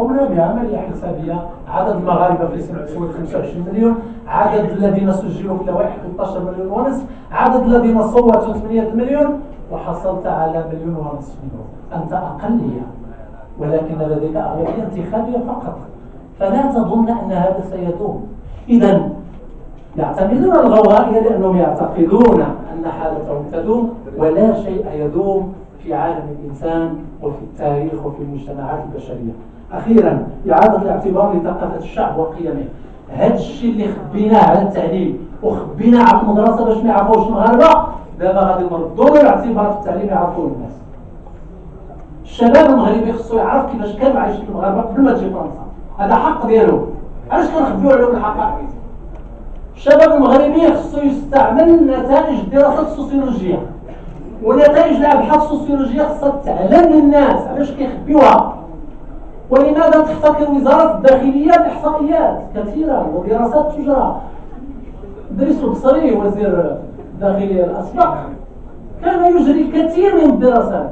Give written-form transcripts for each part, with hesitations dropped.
قمنا بعملية حسابية عدد المغاربة في سنة 25 مليون، عدد الذين سجلوا في اللوائح 13 مليون ونصف، عدد الذين صوتوا 8 مليون، وحصلت على 1.5 مليون. أنت أقلية، ولكن لديك أغلبية انتخابية فقط، فلا تظن أن هذا سيدوم. إذا يعتمدون الغوائية لأنهم يعتقدون أن حالتهم تدوم، ولا شيء يدوم في عالم الإنسان وفي التاريخ وفي المجتمعات البشرية. أخيرا، إعادة الاعتبار لثقافة الشعب وقيمه. هذا الشيء اللي خبيناه على التعليم وخبيناه على المدرسة باش ما يعرفوش المغاربة، دابا غادي نردوا له الاعتبار في التعليم يعرفوه الناس. الشباب المغربي خصو يعرف كيفاش كانوا عايشين المغاربة قبل ما تجي فرنسا، هذا حق ديالو. علاش كنخبيو عليهم الحقائق؟ الشباب المغربي خصو يستعمل نتائج الدراسات السوسيولوجية ونتائج الابحاث السوسيولوجية، خصها تعلم للناس علاش كيخبيوها. ولماذا تحتكر وزارة الداخلية الإحصائيات كثيرة ودراسات تجرى؟ إدريس البصري وزير الداخلية الأسبق كان يجري الكثير من الدراسات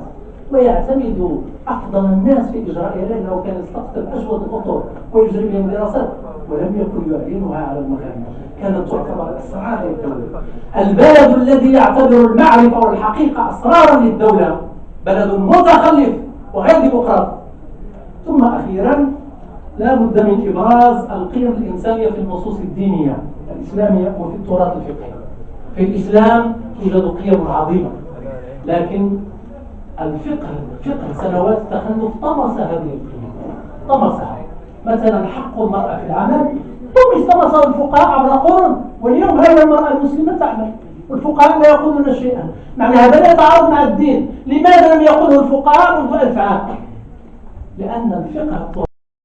ويعتمد أفضل الناس في إجرائها، لأنه كان يستقطب أجود الأطر ويجري بهم دراسات، ولم يكن يعلنها على المغاربة، كانت تعتبر أسرار للدولة. البلد الذي يعتبر المعرفة والحقيقة أسرارا للدولة بلد متخلف وغير ديمقراطي. ثم أخيرا، لا بد من إبراز القيم الإنسانية في النصوص الدينية الإسلامية وفي التراث الفقهي. في الإسلام توجد قيم عظيمة، لكن فقه سنوات التخلف طمس هذه القيم، طمسها. مثلا حق المرأة في العمل طمسه الفقهاء عبر القرون، واليوم هذه المرأة المسلمة تعمل والفقهاء لا يقولون شيئا. معنى هذا لا يتعارض مع الدين. لماذا لم يقوله الفقهاء منذ 1000 عام؟ لأن الفقه